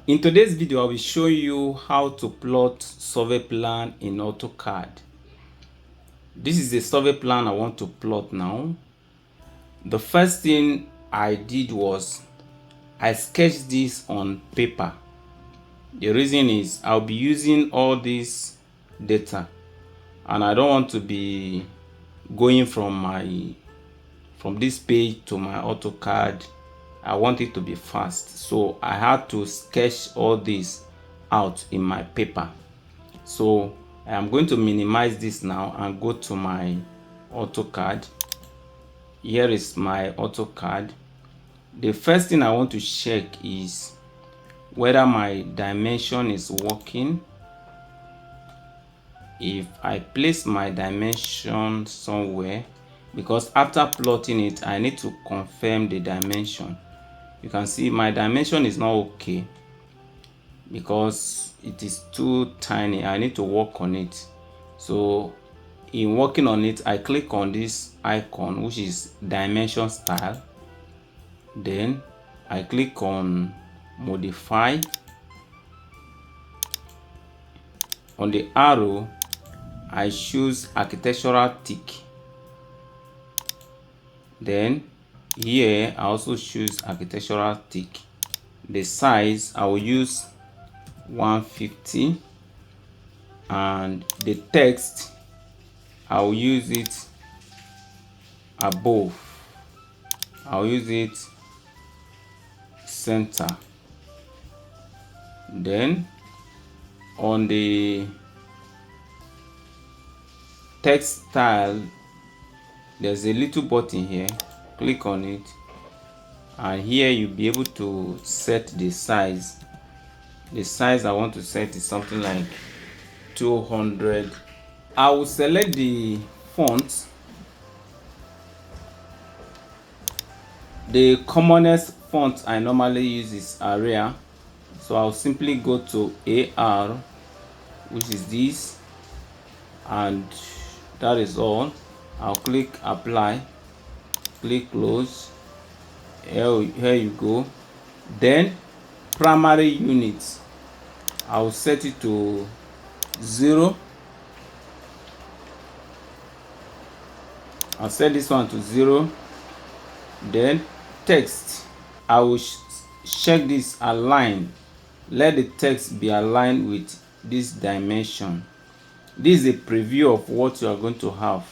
In today's video, I will show you how to plot survey plan in AutoCAD. This is a survey plan I want to plot now. The first thing I did was I sketched this on paper. The reason is I'll be using all this data and I don't want to be going from this page to my AutoCAD. I want it to be fast, so I had to sketch all this out in my paper. So I am going to minimize this now and go to my AutoCAD. Here is my AutoCAD. The first thing I want to check is whether my dimension is working. If I place my dimension somewhere, because after plotting it I need to confirm the dimension. You can see my dimension is not okay because it is too tiny. I need to work on it. So in working on it, I click on this icon which is Dimensionstyle. Then I click on modify. On the arrow I choose architectural tick. Then here I also choose architectural tick. The size I will use 150, and the text I will use it above. I'll use it center. Then on the text style there's a little button here. Click on it and here you'll be able to set the size. The size I want to set is something like 200. I will select the font. The commonest font I normally use is Arial, so I'll simply go to AR, which is this, and that is all. I'll click apply, click close. Here you go. Then primary units, I'll set it to 0. I'll set this one to 0. Then text, I will check this align. Let the text be aligned with this dimension. This is a preview of what you are going to have.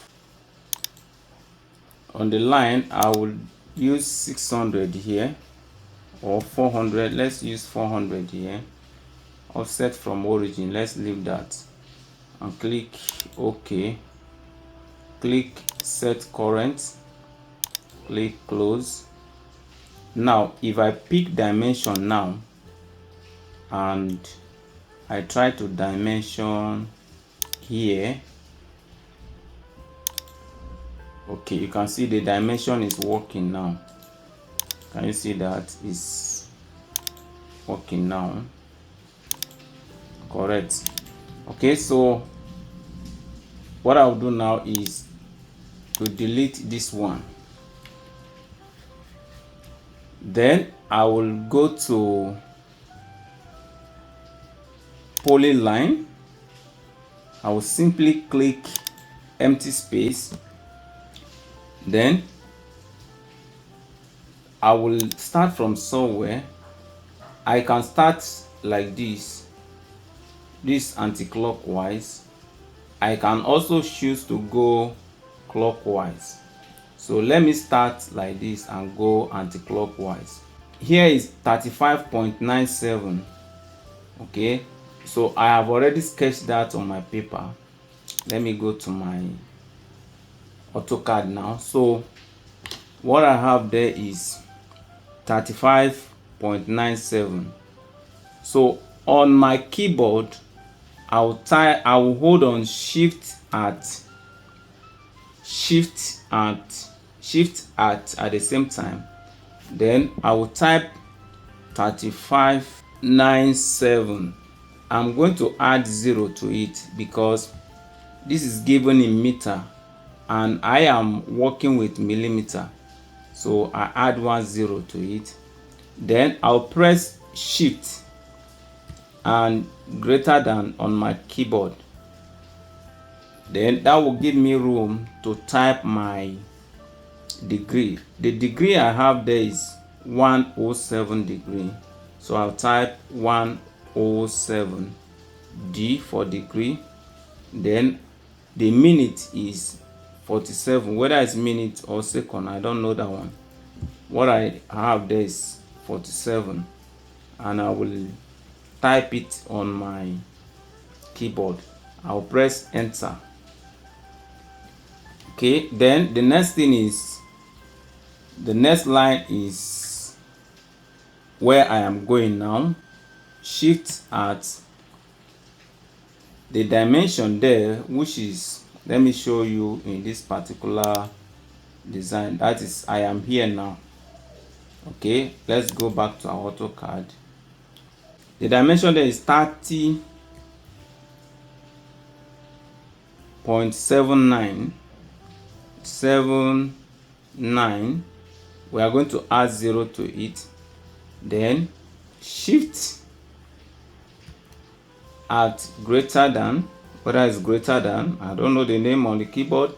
On the line I will use 600 here or 400. Let's use 400 here. Offset from origin, let's leave that, and click OK. Click set current, click close. Now if I pick dimension now and I try to dimension here, okay, you can see the dimension is working now. Can you see that is working now? Correct. Okay, so what I'll do now is to delete this one. Then I will go to polyline. I will simply click empty space. Then I will start from somewhere. I can start like this anti-clockwise. I can also choose to go clockwise. So let me start like this and go anti-clockwise. Here is 35.97. okay, so I have already sketched that on my paper. Let me go to my AutoCAD now. So what I have there is 35.97. So on my keyboard I will hold on shift at the same time. Then I will type 35.97. I'm going to add 0 to it because this is given in meter and I am working with millimeter, so I add 10 to it. Then I'll press shift and greater than on my keyboard. Then that will give me room to type my degree. The degree I have there is 107 degree, so I'll type 107 D for degree. Then the minute is 47, whether it's minute or second, I don't know that one. What I have there is 47, and I will type it on my keyboard. I'll press enter. Okay, then the next thing is, the next line is where I am going now. Shift at the dimension there, which is, let me show you in this particular design, that is, I am here now. Okay, let's go back to our AutoCAD. The dimension there is 30.79. We are going to add 0 to it. Then shift at greater than, whether it's greater than, I don't know the name on the keyboard.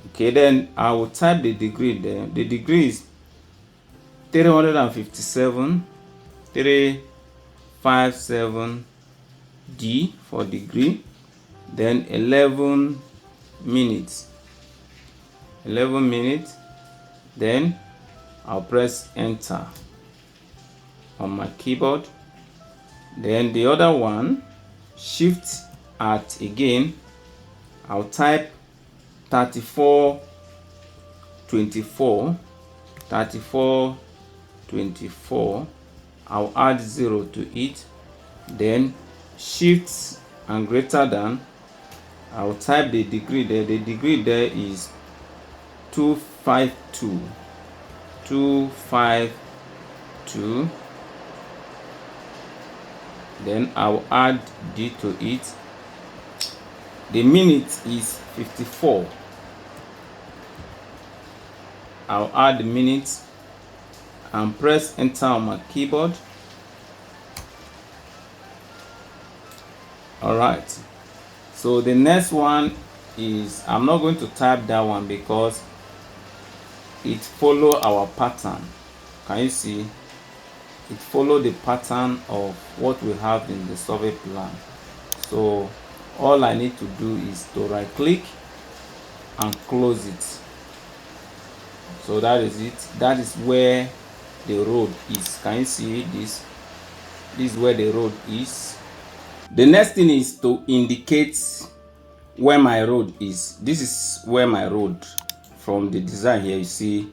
Okay, then I will type the degree there. The degree is 357 D for degree. Then 11 minutes. Then I'll press enter on my keyboard. Then the other one, shift at again, I'll type 3424. I'll add 0 to it. Then shift and greater than, I'll type the degree there. The degree there is 252. Then I'll add D to it. The minute is 54. I'll add the minutes and press enter on my keyboard. Alright, so the next one is, I'm not going to type that one because it follow our pattern. Can you see? It follow the pattern of what we have in the survey plan. So all I need to do is to right click and close it. So that is it. That is where the road is. Can you see this? This is where the road is. The next thing is to indicate where my road is. This is where my road, from the design here, you see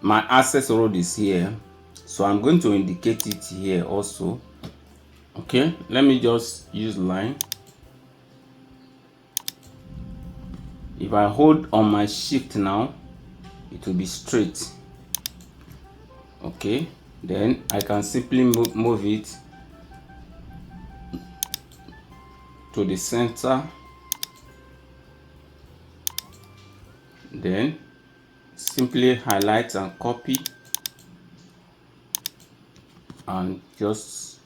my access road is here. So I'm going to indicate it here also. Okay, let me just use line. If I hold on my shift now, it will be straight. Okay, then I can simply move it to the center. Then simply highlight and copy and just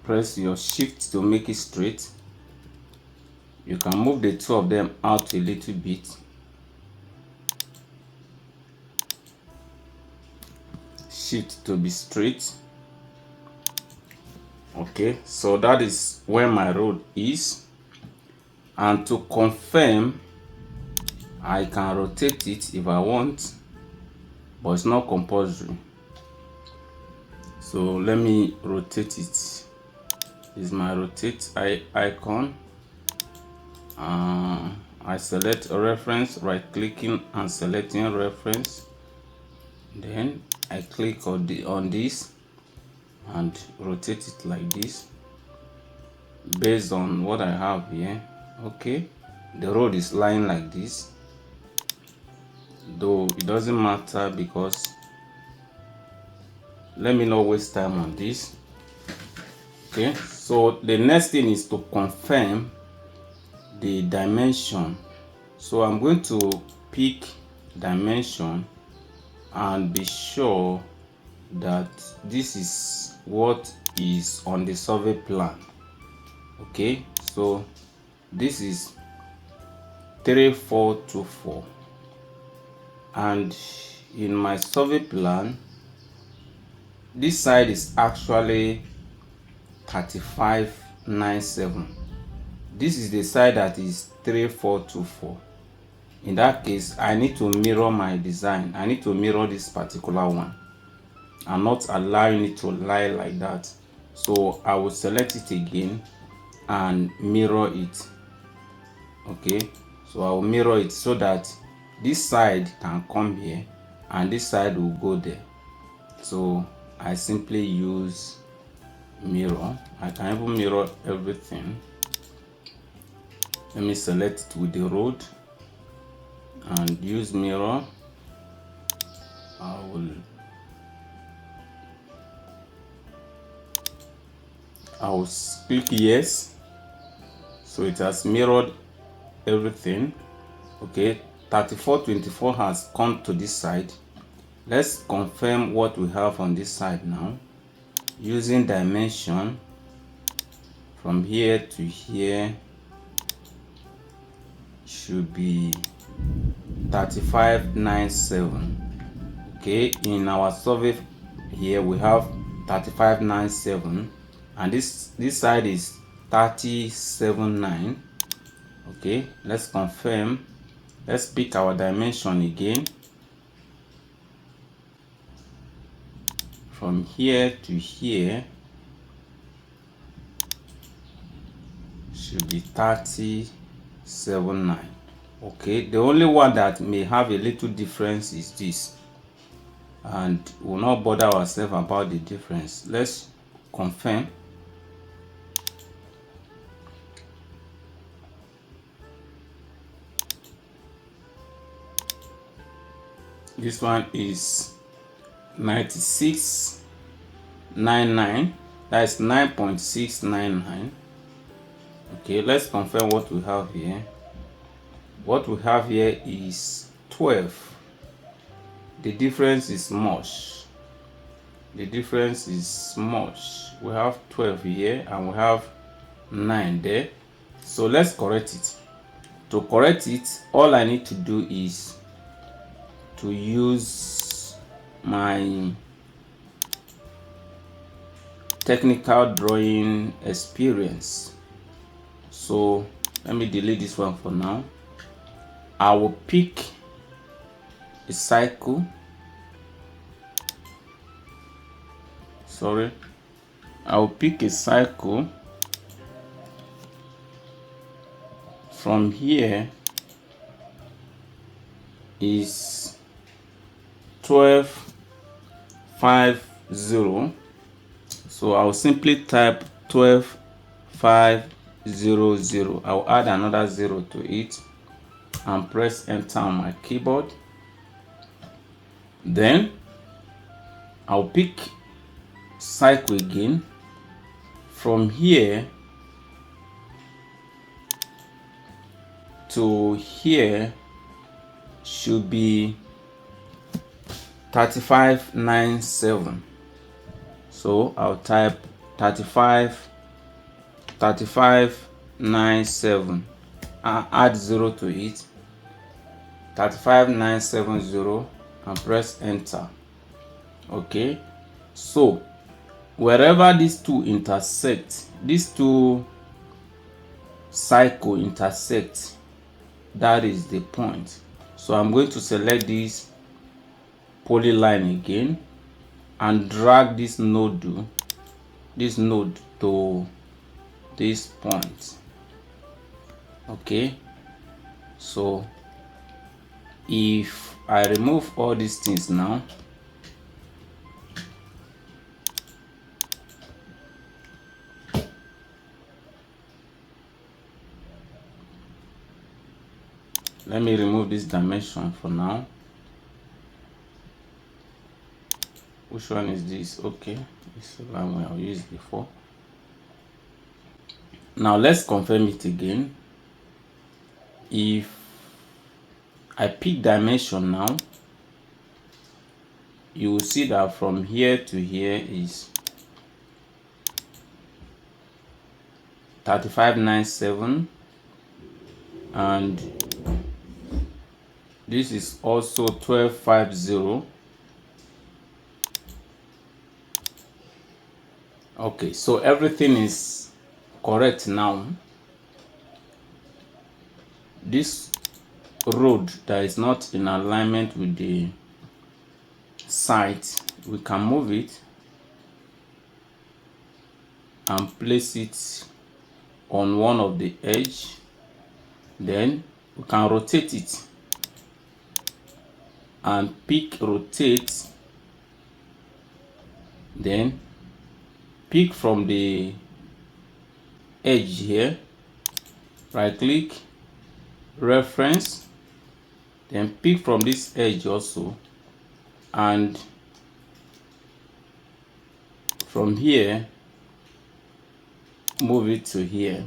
press your shift to make it straight. You can move the two of them out a little bit. Shift to be straight. Okay, so that is where my road is. And to confirm, I can rotate it if I want, but it's not compulsory. So let me rotate it. This is my rotate icon. I select a reference, right clicking and selecting reference. Then I click on this and rotate it like this based on what I have here. Okay, the road is lying like this, though it doesn't matter because let me not waste time on this. Okay, so the next thing is to confirm the dimension. So I'm going to pick dimension and be sure that this is what is on the survey plan. Okay, so this is 3424, and in my survey plan this side is actually 3597. This is the side that is 3424. In that case, I need to mirror my design. I need to mirror this particular one. I'm not allowing it to lie like that. So I will select it again and mirror it. Okay, so I will mirror it so that this side can come here and this side will go there. So I simply use mirror. I can even mirror everything. Let me select it with the road and use mirror. I will click yes. So it has mirrored everything. Okay, 3424 has come to this side. Let's confirm what we have on this side now. Using dimension from here to here should be 3597. Okay, in our survey here we have 3597 and this side is 379. Okay, let's confirm. Let's pick our dimension again. From here to here should be 379. Okay, the only one that may have a little difference is this, and we'll not bother ourselves about the difference. Let's confirm. This one is 9699. That's 9.699. Okay, let's confirm what we have here. What we have here is 12. The difference is much. The difference is much. We have 12 here and we have 9 there. So let's correct it. To correct it, all I need to do is to use my technical drawing experience. So let me delete this one for now. I will pick a cycle. I will pick a cycle. From here is 1250. So I'll simply type 12500. I'll add another 0 to it and press enter on my keyboard. Then I'll pick cycle again. From here to here should be 3597. So I'll type 3597. I'll add 0 to it, 35970, and press enter. Okay, so wherever these two intersect, these two cycle intersect, that is the point. So I'm going to select this polyline again and drag this node to this point. Okay, so if I remove all these things now, let me remove this dimension for now. Which one is this? Okay, this is the one I've used before. Now let's confirm it again. If I pick dimension now, you will see that from here to here is 3597, and this is also 1250. Okay, so everything is correct now. This road that is not in alignment with the site, we can move it and place it on one of the edge. Then we can rotate it and pick rotate, then pick from the edge here, right click, reference, then pick from this edge also, and from here move it to here.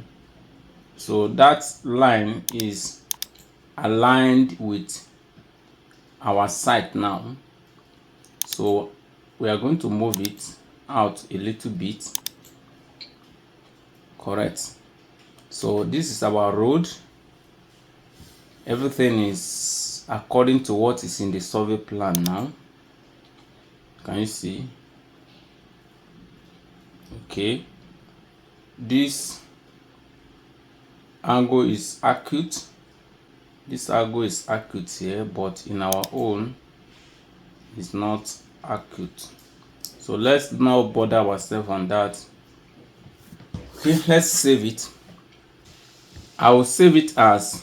So that line is aligned with our site now. So we are going to move it out a little bit. Correct. So this is our road. Everything is according to what is in the survey plan now. Can you see? Okay. This angle is acute. This angle is acute here, but in our own it's not acute. So let's not bother ourselves on that. Okay, let's save it. I will save it as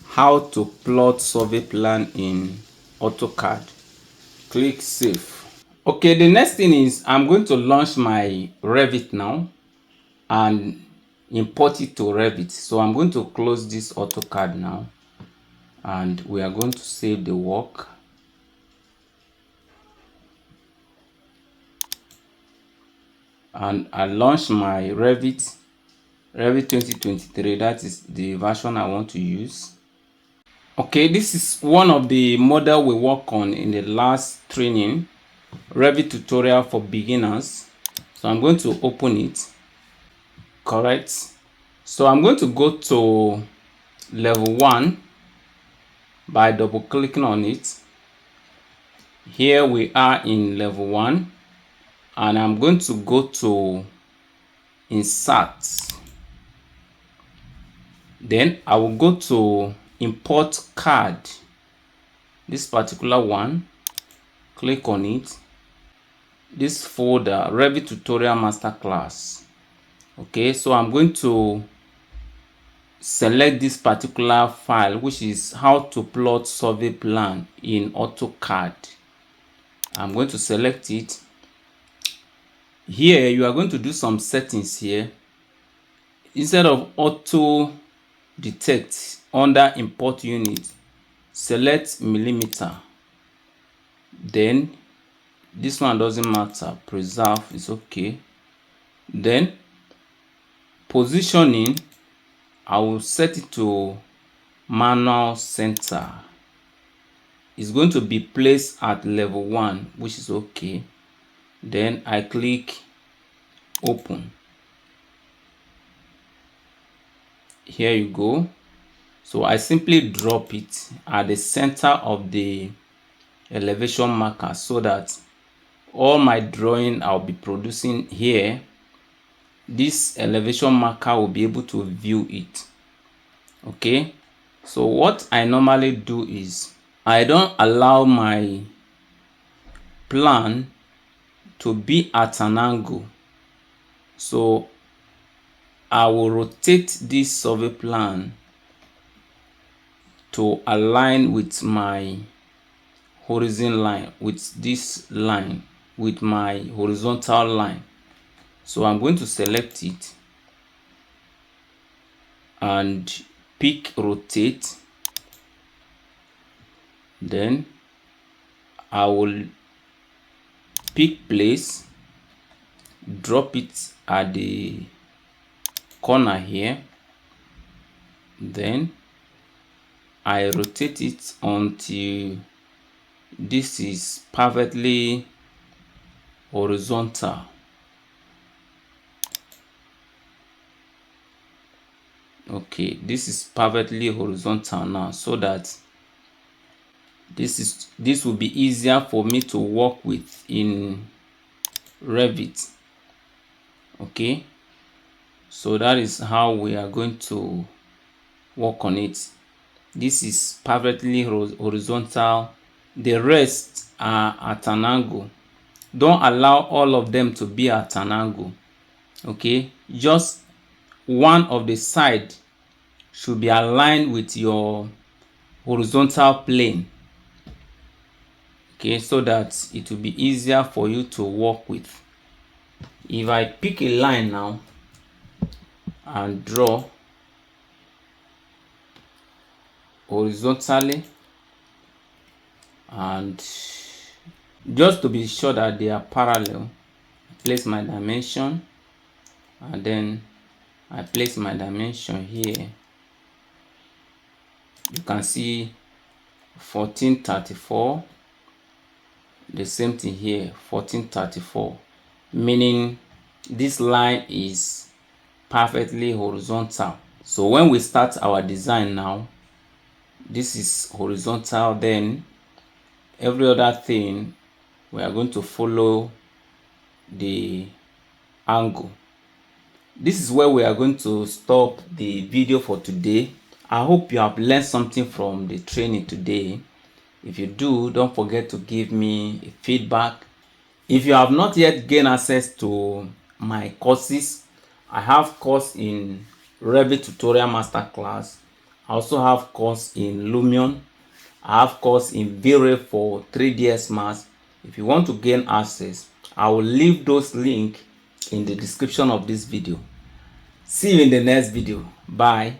how to plot survey plan in AutoCAD. Click save. Okay, the next thing is I'm going to launch my Revit now and import it to Revit. So I'm going to close this AutoCAD now and we are going to save the work. And I launch my Revit 2023. That is the version I want to use. Okay, this is one of the model we work on in the last training, Revit tutorial for beginners. So I'm going to open it. Correct. So I'm going to go to level 1 by double clicking on it. Here we are in level 1 and I'm going to go to insert. Then I will go to import card, this particular one, click on it, this folder, Revit tutorial masterclass. Okay, so I'm going to select this particular file, which is how to plot survey plan in AutoCAD. I'm going to select it. Here you are going to do some settings here. Instead of auto detect, under import unit, select millimeter. Then this one doesn't matter, preserve is okay. Then positioning, I will set it to manual center. It's going to be placed at level 1, which is okay. Then I click open. Here you go. So I simply drop it at the center of the elevation marker so that all my drawing I'll be producing here, this elevation marker will be able to view it. Okay, so what I normally do is I don't allow my plan to be at an angle, so I will rotate this survey plan to align with my horizon line, with this line, with my horizontal line. So I'm going to select it and pick rotate. Then I will pick place, drop it at the corner here. Then I rotate it until this is perfectly horizontal. Okay, this is perfectly horizontal now, so that this will be easier for me to work with in Revit. Okay, so that is how we are going to work on it. This is perfectly horizontal. The rest are at an angle. Don't allow all of them to be at an angle. Okay, just one of the side should be aligned with your horizontal plane. Okay, so that it will be easier for you to work with. If I pick a line now and draw horizontally, and just to be sure that they are parallel, place my dimension, and then I place my dimension here. You can see 1434. The same thing here, 1434, meaning this line is perfectly horizontal. So when we start our design now, this is horizontal, then every other thing we are going to follow the angle. This is where we are going to stop the video for today. I hope you have learned something from the training today. If you do, don't forget to give me a feedback. If you have not yet gained access to my courses, I have course in Revit Tutorial Masterclass. I also have course in Lumion. I have course in V-Ray for 3ds Max. If you want to gain access, I will leave those links in the description of this video. See you in the next video. Bye.